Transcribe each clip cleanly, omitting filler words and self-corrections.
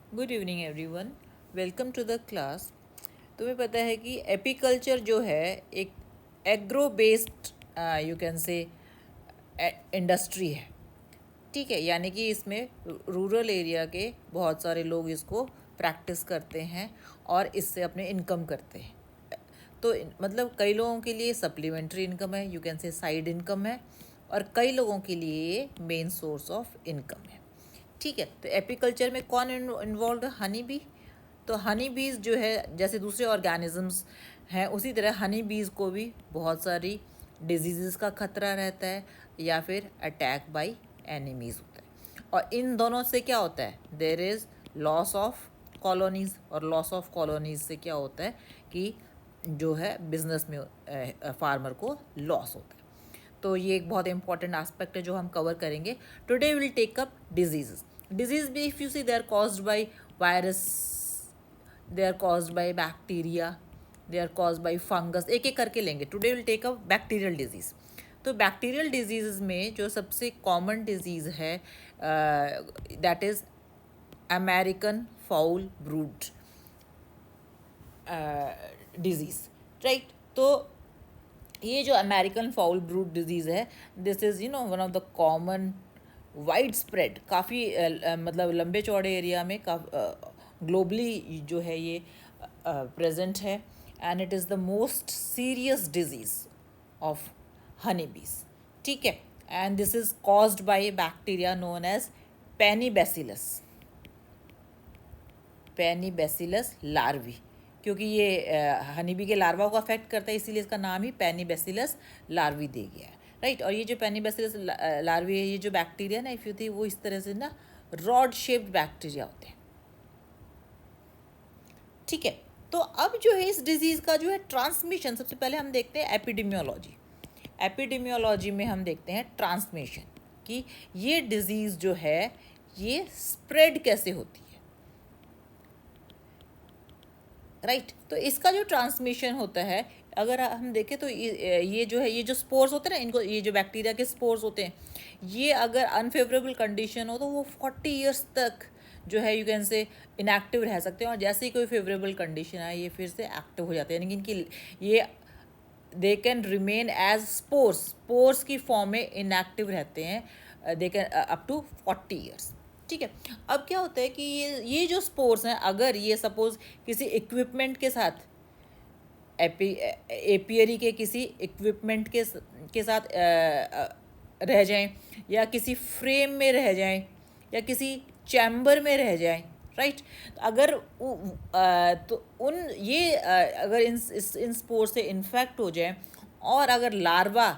Good evening everyone, welcome to the class. तुम्हें पता है कि एपीकल्चर जो है एक agro based you can say industry है। ठीक है, यानी कि इसमें रूरल एरिया के बहुत सारे लोग इसको प्रैक्टिस करते हैं और इससे अपने इनकम करते हैं। तो मतलब कई लोगों के लिए सप्लीमेंट्री इनकम है, यू कैन से साइड इनकम है, और कई लोगों के लिए मेन सोर्स ऑफ इनकम है। ठीक है, तो एपीकल्चर में कौन इन्वॉल्व है? Honey bee. तो हनी बीज जो है, जैसे दूसरे ऑर्गेनिजम्स हैं उसी तरह हनी बीज को भी बहुत सारी डिजीज़ का खतरा रहता है या फिर अटैक बाय एनिमीज़ होता है। और इन दोनों से क्या होता है? There is loss of colonies, और लॉस ऑफ कॉलोनीज़ से क्या होता है कि जो है बिजनेस में फार्मर को लॉस होता है। तो ये एक बहुत इंपॉर्टेंट एस्पेक्ट है जो हम कवर करेंगे। Today will take up diseases. Disease भी if you see they are caused by virus, they are caused by bacteria, they are caused by fungus, एक एक करके लेंगे। Today will take up bacterial disease. तो bacterial disease में जो सबसे common disease है that is American foulbrood disease, right. तो ये जो अमेरिकन फाउल ब्रूड डिजीज़ है, this is one of the common wide spread, काफ़ी मतलब लंबे चौड़े एरिया में ग्लोबली जो है ये प्रेजेंट है। And it is the most serious disease of honey bees. ठीक है, and this is caused by bacteria known as paenibacillus, paenibacillus larvae. क्योंकि ये हनीबी के लार्वा को अफेक्ट करता है, इसीलिए इसका नाम ही पेनीबैसिलस लार्वी दे गया है, राइट। और ये जो पेनीबैसिलस लार्वी है, ये जो बैक्टीरिया ना, इफ यू थी वो इस तरह से ना रॉड शेप्ड बैक्टीरिया होते हैं। ठीक है, तो अब जो है इस डिजीज़ का जो है ट्रांसमिशन, सबसे पहले हम देखते हैं एपिडेमियोलॉजी। एपिडेमियोलॉजी में हम देखते हैं ट्रांसमिशन, कि ये डिजीज़ जो है ये स्प्रेड कैसे होती है, राइट। तो इसका जो ट्रांसमिशन होता है, अगर हम देखें तो ये जो है, ये जो स्पोर्स होते हैं ना, इनको, ये जो बैक्टीरिया के स्पोर्स होते हैं, ये अगर अनफेवरेबल कंडीशन हो तो वो 40 ईयर्स तक जो है यू कैन से इनएक्टिव रह सकते हैं, और जैसे ही कोई फेवरेबल कंडीशन आए ये फिर से एक्टिव हो जाते हैं। यानी कि इनकी ये they can remain as spores, spores की फॉर्म में इनएक्टिव रहते हैं, they can up to 40 years. ठीक है, अब क्या होता है कि ये जो स्पोर्स हैं, अगर ये सपोज किसी इक्विपमेंट के साथ एपियरी के किसी इक्विपमेंट के साथ रह जाएं, या किसी फ्रेम में रह जाएं, या किसी चैम्बर में रह जाएं, राइट। अगर तो उन ये अगर इन स्पोर से इन्फेक्ट हो जाए, और अगर लार्वा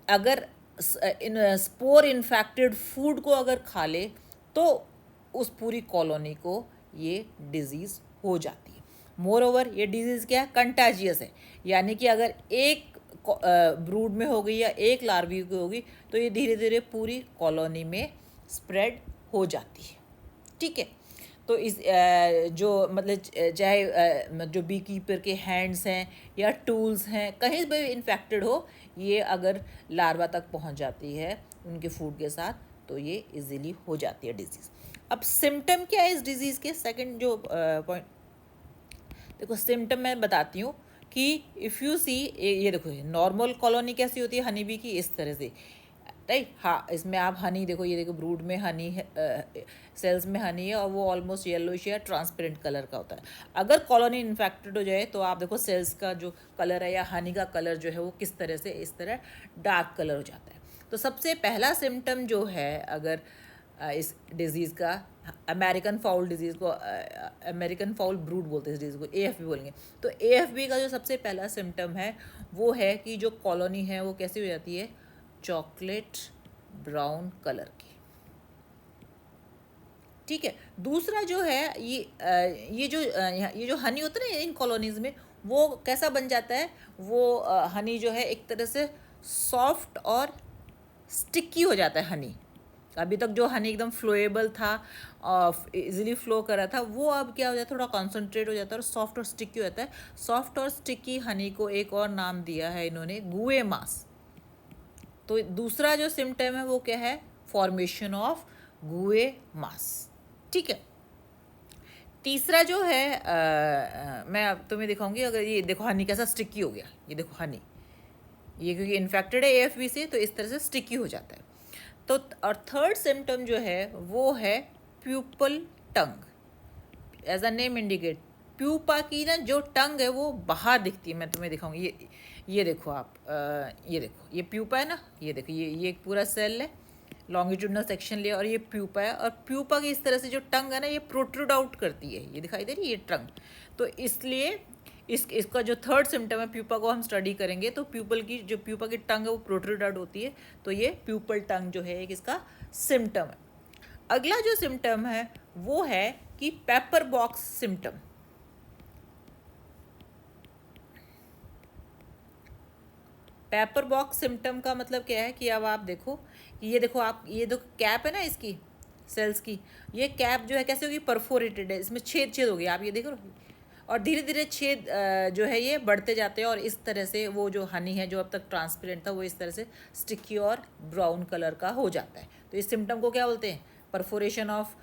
अगर इन स्पोर इन्फेक्टेड फूड को अगर खा ले, तो उस पूरी कॉलोनी को ये डिजीज़ हो जाती है। मोर ओवर ये डिजीज़ क्या है? कंटाजियस है, यानी कि अगर एक ब्रूड में हो गई या एक लार्वी की होगी तो ये धीरे धीरे पूरी कॉलोनी में स्प्रेड हो जाती है। ठीक है, तो इस जो मतलब चाहे जो बी कीपर के हैंड्स हैं या टूल्स हैं, कहीं भी इन्फेक्टेड हो, ये अगर लार्वा तक पहुंच जाती है उनके फूड के साथ, तो ये इजीली हो जाती है डिजीज़। अब सिम्टम क्या है इस डिज़ीज़ के? सेकंड जो पॉइंट, देखो सिम्टम मैं बताती हूँ कि इफ़ यू सी, ये देखो नॉर्मल कॉलोनी कैसी होती है हनी बी की, इस तरह से, राइट। हाँ, इसमें आप हनी देखो, ये देखो ब्रूड में हनी है, सेल्स में हनी है, और वो ऑलमोस्ट येलोइश या ट्रांसपेरेंट कलर का होता है। अगर कॉलोनी इन्फेक्टेड हो जाए तो आप देखो सेल्स का जो कलर है या हनी का कलर जो है वो किस तरह से, इस तरह डार्क कलर हो जाता है। तो सबसे पहला सिम्टम जो है, अगर इस डिज़ीज़ का, अमेरिकन फाउल डिजीज़ को, अमेरिकन फाउल ब्रूड बोलते हैं इस डिजीज़ को, AFB बोलेंगे। तो AFB का जो सबसे पहला सिम्टम है वो है कि जो कॉलोनी है वो कैसी हो जाती है? चॉकलेट ब्राउन कलर की। ठीक है, दूसरा जो है ये जो हनी होता है ना इन कॉलोनीज़ में, वो कैसा बन जाता है? वो हनी जो है एक तरह से सॉफ्ट और स्टिकी हो जाता है हनी। अभी तक जो हनी एकदम फ्लोएबल था, इजीली फ्लो कर रहा था, वो अब क्या हो जाता है? थोड़ा कॉन्सेंट्रेट हो जाता है और सॉफ्ट और स्टिकी हो जाता है। सॉफ्ट और स्टिकी हनी को एक और नाम दिया है इन्होंने, गुए मास। तो दूसरा जो सिम्टम है वो क्या है? फॉर्मेशन ऑफ गुए मास। ठीक है। तीसरा जो है मैं अब तुम्हें दिखाऊंगी। अगर ये देखो हनी कैसा स्टिकी हो गया, ये देखो हनी, ये क्योंकि इन्फेक्टेड है AFB से तो इस तरह से स्टिकी हो जाता है। तो और थर्ड सिम्टम जो है वो है pupal tongue. As a name indicate, pupa की ना जो टंग है वो बाहर दिखती है। मैं तुम्हें दिखाऊंगी, ये देखो आप, ये देखो ये प्यूपा है ना, ये देखो ये एक पूरा सेल है, लॉन्गिट्यूडनल सेक्शन लिया और ये प्यूपा है, और प्यूपा की इस तरह से जो टंग है ना ये प्रोट्रूड आउट करती है, ये दिखाई दे रही है ये टंग। तो इसलिए इसका जो थर्ड सिम्टम है प्यूपा को हम स्टडी करेंगे तो प्यूपल की जो प्यूपा की टंग है वो प्रोट्रूड आउट होती है, तो ये प्यूपल टंग जो है एक इसका सिम्टम है। अगला जो सिम्टम है वो है कि paper box symptom. Paper box symptom का मतलब क्या है कि अब आप देखो कि ये देखो आप, ये देखो कैप है ना इसकी सेल्स की, ये कैप जो है कैसे होगी, परफोरेटेड है, इसमें छेद छेद हो गया, आप ये देख रहे हो। और धीरे धीरे छेद जो है ये बढ़ते जाते हैं और इस तरह से वो जो हनी है जो अब तक ट्रांसपेरेंट था वो इस तरह से स्टिकी और ब्राउन कलर का हो जाता है। तो इस सिम्टम को क्या बोलते हैं, परफोरेशन ऑफ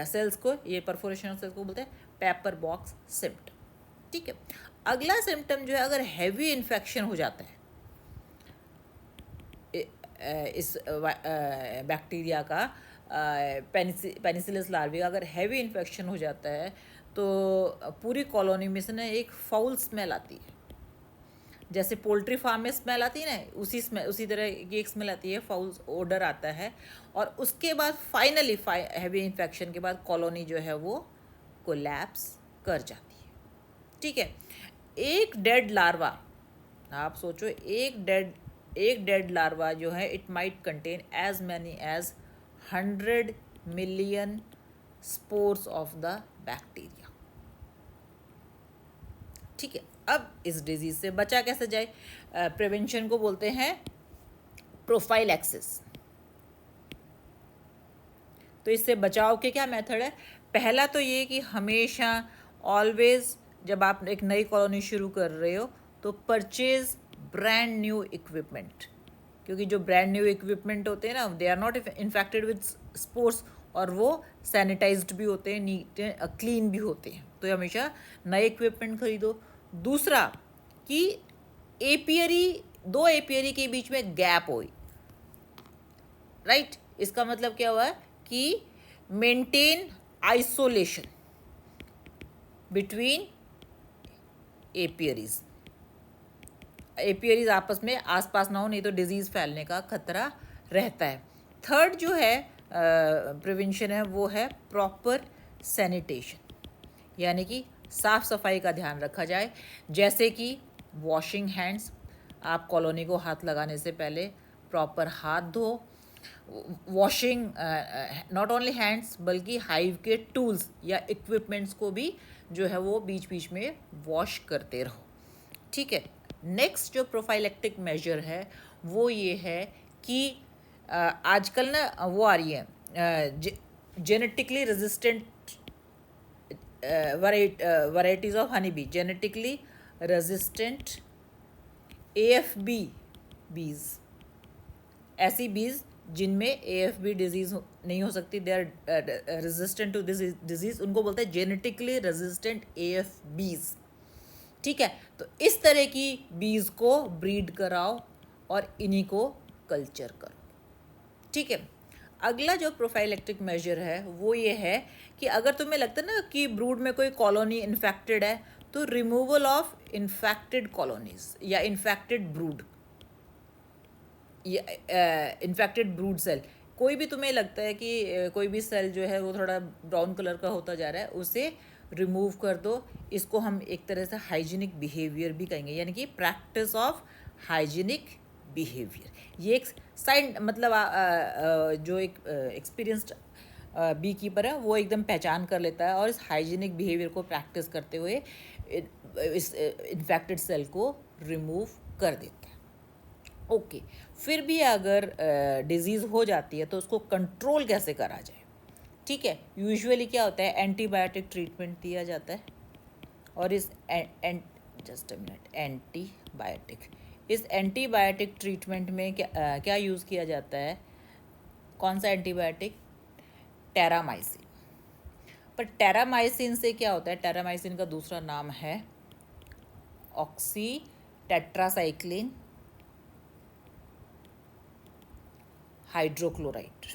सेल्स को, ये परफोरेशन ऑफ सेल्स को बोलते हैं पेपर बॉक्स सिम्टम। ठीक है। अगला सिम्टम जो है, अगर हैवी इन्फेक्शन हो जाता है इस बैक्टीरिया का, पेनिसिलिस लार्वी का अगर हैवी इन्फेक्शन हो जाता है तो पूरी कॉलोनी में से ना एक फाउल स्मेल आती है। जैसे पोल्ट्री फार्म में स्मेल आती है ना, उसी तरह की एक स्मेल आती है, फाउल ओडर आता है। और उसके बाद फाइनली हैवी इन्फेक्शन के बाद कॉलोनी जो है वो कोलैप्स कर जाती है। ठीक है। एक डेड लार्वा, आप सोचो एक डेड लार्वा जो है it might contain as many as 100 million spores of the bacteria. ठीक है। अब इस डिजीज से बचा कैसे जाए, प्रिवेंशन को बोलते हैं प्रोफाइलैक्सिस। तो इससे बचाव के क्या मेथड है, पहला तो ये कि हमेशा ऑलवेज जब आप एक नई कॉलोनी शुरू कर रहे हो तो परचेज ब्रांड न्यू इक्विपमेंट, क्योंकि जो ब्रांड न्यू इक्विपमेंट होते हैं ना they are not infected with spores और वो सैनिटाइज्ड भी होते हैं, नीट क्लीन भी होते हैं, तो हमेशा नए इक्विपमेंट खरीदो। दूसरा कि एपियरी, दो एपियरी के बीच में गैप हो, राइट। इसका मतलब क्या हुआ कि मेंटेन आइसोलेशन बिटवीन एपियरीज, एपियरीज आपस में आसपास ना हो, नहीं तो डिजीज फैलने का खतरा रहता है। थर्ड जो है प्रिवेंशन है वो है प्रॉपर सैनिटेशन, यानी कि साफ सफाई का ध्यान रखा जाए, जैसे कि वॉशिंग हैंड्स, आप कॉलोनी को हाथ लगाने से पहले प्रॉपर हाथ धो, वॉशिंग नॉट ओनली हैंड्स बल्कि हाइव के टूल्स या इक्विपमेंट्स को भी जो है वो बीच बीच में वॉश करते रहो। ठीक है। नेक्स्ट जो प्रोफाइलेक्टिक मेजर है वो ये है कि आजकल ना वो आ रही है genetically resistant varieties of honey bee, genetically resistant AFB बीज, ऐसी बीज जिनमें AFB डिजीज़ नहीं हो सकती, they are resistant to this disease, उनको बोलते हैं जेनेटिकली रेजिस्टेंट AFBs। ठीक है। तो इस तरह की बीज को ब्रीड कराओ और इन्हीं को कल्चर करो। ठीक है। अगला जो प्रोफाइलेक्टिक मेजर है वो ये है कि अगर तुम्हें लगता है ना कि ब्रूड में कोई कॉलोनी इन्फेक्टेड है तो रिमूवल ऑफ इन्फेक्टेड कॉलोनीज या इन्फेक्टेड ब्रूड या इन्फेक्टेड ब्रूड सेल, कोई भी तुम्हें लगता है कि कोई भी सेल जो है वो थोड़ा ब्राउन कलर का होता जा रहा है उसे रिमूव कर दो। इसको हम एक तरह से हाइजीनिक बिहेवियर भी कहेंगे, यानी कि प्रैक्टिस ऑफ हाइजीनिक बिहेवियर। ये एक साइंड मतलब जो एक एक्सपीरियंस्ड बी कीपर है वो एकदम पहचान कर लेता है और इस हाइजीनिक बिहेवियर को प्रैक्टिस करते हुए इस इन्फेक्टेड सेल को रिमूव कर देता है। ओके। फिर भी अगर डिजीज़ हो जाती है तो उसको कंट्रोल कैसे करा जाए। ठीक है। यूजुअली क्या होता है, एंटीबायोटिक ट्रीटमेंट दिया जाता है और इस जस्ट अ मिनट, एंटीबायोटिक, इस एंटीबायोटिक ट्रीटमेंट में क्या यूज़ किया जाता है, कौन सा एंटीबायोटिक, टेरामाइसिन। पर टेरामाइसिन से क्या होता है, टेरामाइसिन का दूसरा नाम है ऑक्सी टेट्रासाइक्लिन हाइड्रोक्लोराइड।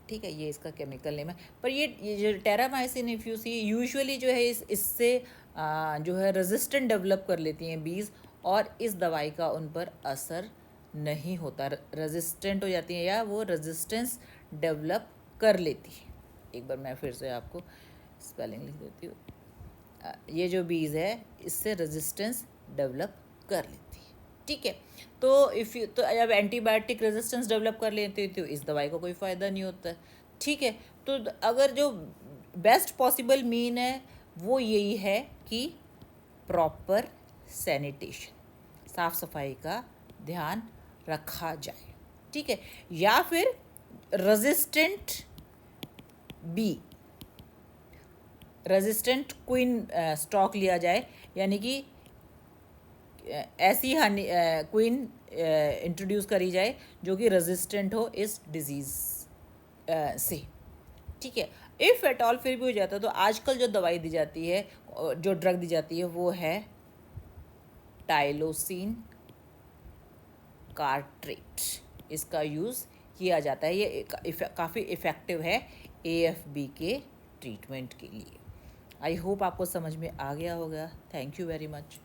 ठीक है, ये इसका केमिकल नेम है। पर ये जो terramycin if you see usually जो है इससे जो है रेजिस्टेंट डेवलप कर लेती हैं बीज, और इस दवाई का उन पर असर नहीं होता, रेजिस्टेंट हो जाती हैं या वो रेजिस्टेंस डेवलप कर लेती है। एक बार मैं फिर से आपको स्पेलिंग लिख देती हूँ। ये जो बीज है इससे रेजिस्टेंस डेवलप कर लेती है। ठीक है, तो इफ़ यू तो जब एंटीबायोटिक रेजिस्टेंस डेवलप कर लेते हैं तो इस दवाई का कोई फ़ायदा नहीं होता है। ठीक है, तो अगर जो बेस्ट पॉसिबल मीन है वो यही है कि प्रॉपर सैनिटेशन, साफ सफाई का ध्यान रखा जाए। ठीक है, या फिर resistant bee, resistant queen stock लिया जाए, यानी कि ऐसी हनी क्वीन इंट्रोड्यूस करी जाए जो कि रेजिस्टेंट हो इस डिजीज़ से। ठीक है, इफ़ एट ऑल फिर भी हो जाता है तो आजकल जो दवाई दी जाती है, जो ड्रग दी जाती है वो है टाइलोसिन कार्ट्रेट। इसका यूज़ किया जाता है, ये काफ़ी इफ़ेक्टिव है AFB के ट्रीटमेंट के लिए। आई होप आपको समझ में आ गया होगा। Thank you very much.